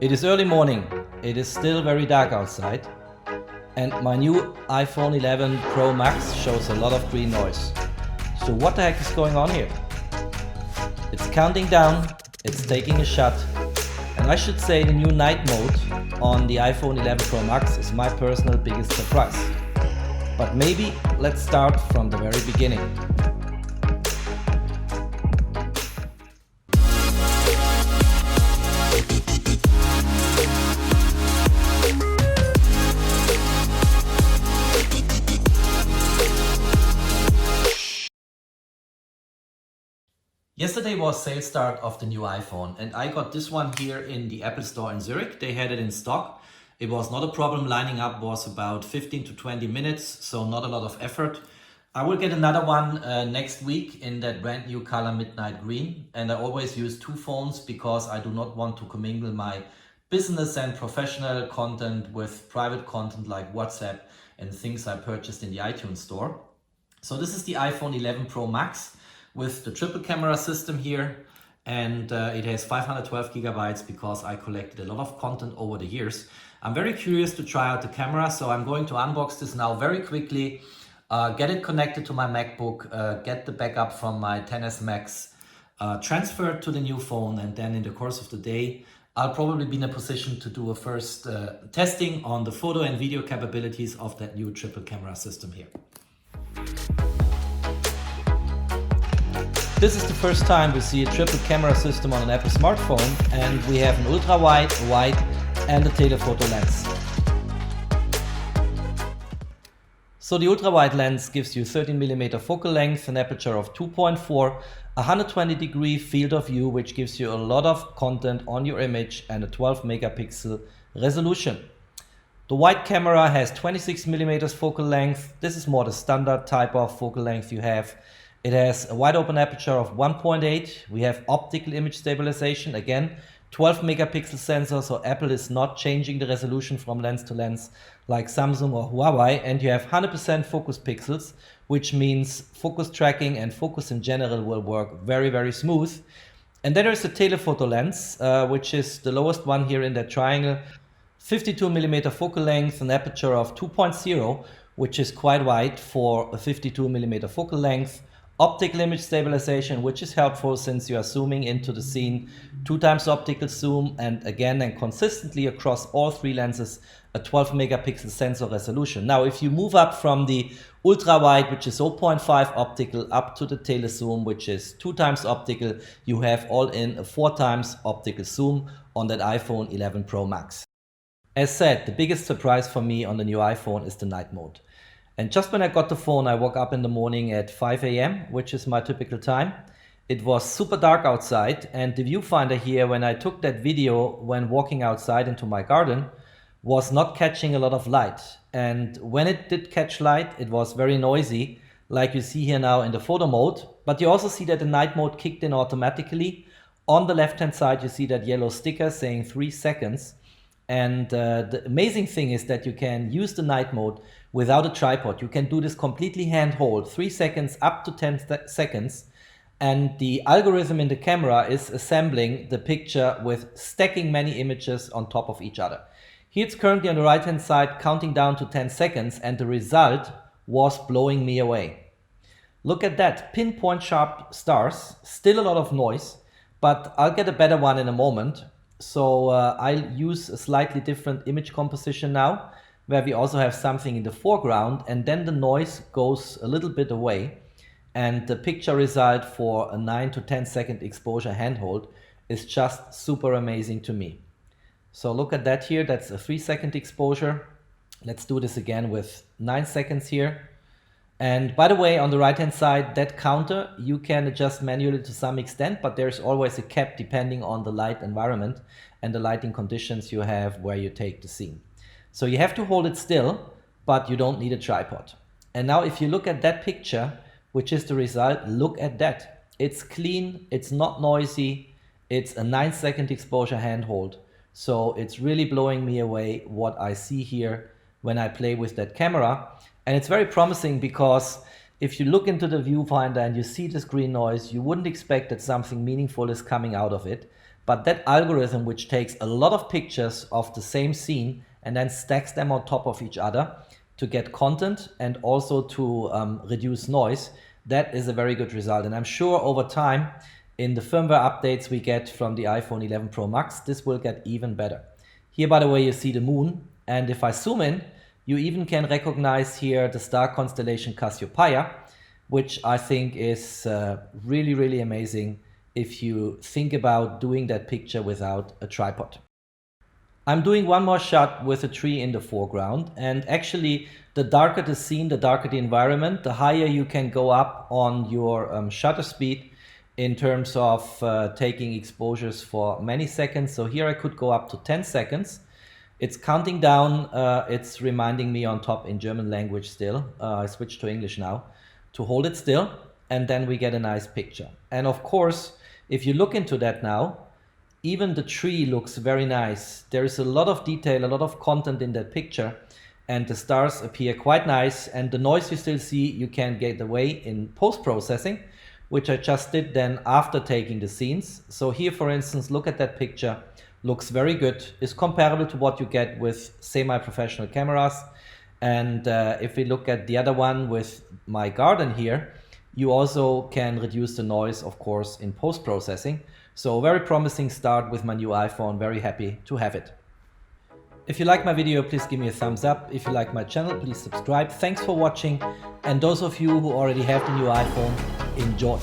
It is early morning, it is still very dark outside, and my new iPhone 11 Pro Max shows a lot of green noise. So what the heck is going on here? It's counting down, it's taking a shot, and I should say the new night mode on the iPhone 11 Pro Max is my personal biggest surprise. But maybe let's start from the very beginning. Yesterday was sales start of the new iPhone, and I got this one here in the Apple Store in Zurich. They had it in stock. It was not a problem. Lining up was about 15 to 20 minutes, so not a lot of effort. I will get another one next week in that brand new color Midnight Green. And I always use two phones because I do not want to commingle my business and professional content with private content like WhatsApp and things I purchased in the iTunes store. So this is the iPhone 11 Pro Max with the triple camera system here, and it has 512 gigabytes because I collected a lot of content over the years. I'm very curious to try out the camera, so I'm going to unbox this now very quickly, get it connected to my MacBook, get the backup from my XS Max, transfer it to the new phone, and then in the course of the day I'll probably be in a position to do a first testing on the photo and video capabilities of that new triple camera system here. This is the first time we see a triple camera system on an Apple smartphone, and we have an ultra wide, wide and a telephoto lens. So the ultra wide lens gives you 13mm focal length, an aperture of 2.4, 120-degree field of view, which gives you a lot of content on your image, and a 12-megapixel resolution. The wide camera has 26mm focal length. This is more the standard type of focal length you have. It has a wide open aperture of 1.8. We have optical image stabilization, again 12-megapixel sensor, so Apple is not changing the resolution from lens to lens like Samsung or Huawei, and you have 100% focus pixels, which means focus tracking and focus in general will work very, very smooth. And then there's the telephoto lens, which is the lowest one here in that triangle. 52mm focal length, an aperture of 2.0, which is quite wide for a 52mm focal length. Optical image stabilization, which is helpful since you are zooming into the scene, 2x optical zoom, and again and consistently across all three lenses, a 12-megapixel sensor resolution. Now, if you move up from the ultra wide, which is 0.5 optical, up to the telezoom, which is 2x optical, you have all in a 4x optical zoom on that iPhone 11 Pro Max. As said, the biggest surprise for me on the new iPhone is the night mode. And just when I got the phone, I woke up in the morning at 5 a.m., which is my typical time. It was super dark outside, and the viewfinder here, when I took that video when walking outside into my garden, was not catching a lot of light. And when it did catch light, it was very noisy, like you see here now in the photo mode. But you also see that the night mode kicked in automatically. On the left-hand side, you see that yellow sticker saying 3 seconds. And the amazing thing is that you can use the night mode without a tripod. You can do this completely handhold, 3 seconds up to 10 seconds. And the algorithm in the camera is assembling the picture with stacking many images on top of each other. Here it's currently on the right hand side counting down to 10 seconds, and the result was blowing me away. Look at that, pinpoint sharp stars, still a lot of noise, but I'll get a better one in a moment. So I'll use a slightly different image composition now, where we also have something in the foreground, and then the noise goes a little bit away, and the picture result for a 9 to 10 second exposure handhold is just super amazing to me. So look at that here, that's a 3 second exposure. Let's do this again with 9 seconds here. And by the way, on the right hand side, that counter you can adjust manually to some extent, but there's always a cap depending on the light environment and the lighting conditions you have where you take the scene. So you have to hold it still, but you don't need a tripod. And now if you look at that picture, which is the result, look at that. It's clean, it's not noisy, it's a 9 second exposure handhold. So it's really blowing me away what I see here when I play with that camera. And it's very promising because if you look into the viewfinder and you see this green noise, you wouldn't expect that something meaningful is coming out of it. But that algorithm, which takes a lot of pictures of the same scene and then stacks them on top of each other to get content and also to reduce noise, that is a very good result. And I'm sure over time, in the firmware updates we get from the iPhone 11 Pro Max, this will get even better. Here, by the way, you see the moon. And if I zoom in, you even can recognize here the star constellation Cassiopeia, which I think is really, really amazing if you think about doing that picture without a tripod. I'm doing one more shot with a tree in the foreground, and actually the darker the scene, the darker the environment, the higher you can go up on your shutter speed in terms of taking exposures for many seconds. So here I could go up to 10 seconds. It's counting down, it's reminding me on top in German language still. I switched to English now to hold it still, and then we get a nice picture. And of course, if you look into that now, even the tree looks very nice. There is a lot of detail, a lot of content in that picture, and the stars appear quite nice, and the noise you still see you can get away in post-processing, which I just did then after taking the scenes. So here, for instance, look at that picture. Looks very good. Is comparable to what you get with semi-professional cameras. And if we look at the other one with my garden here, you also can reduce the noise, of course, in post-processing. So very promising start with my new iPhone. Very happy to have it. If you like my video, please give me a thumbs up. If you like my channel, please subscribe. Thanks for watching. And those of you who already have the new iPhone, enjoy.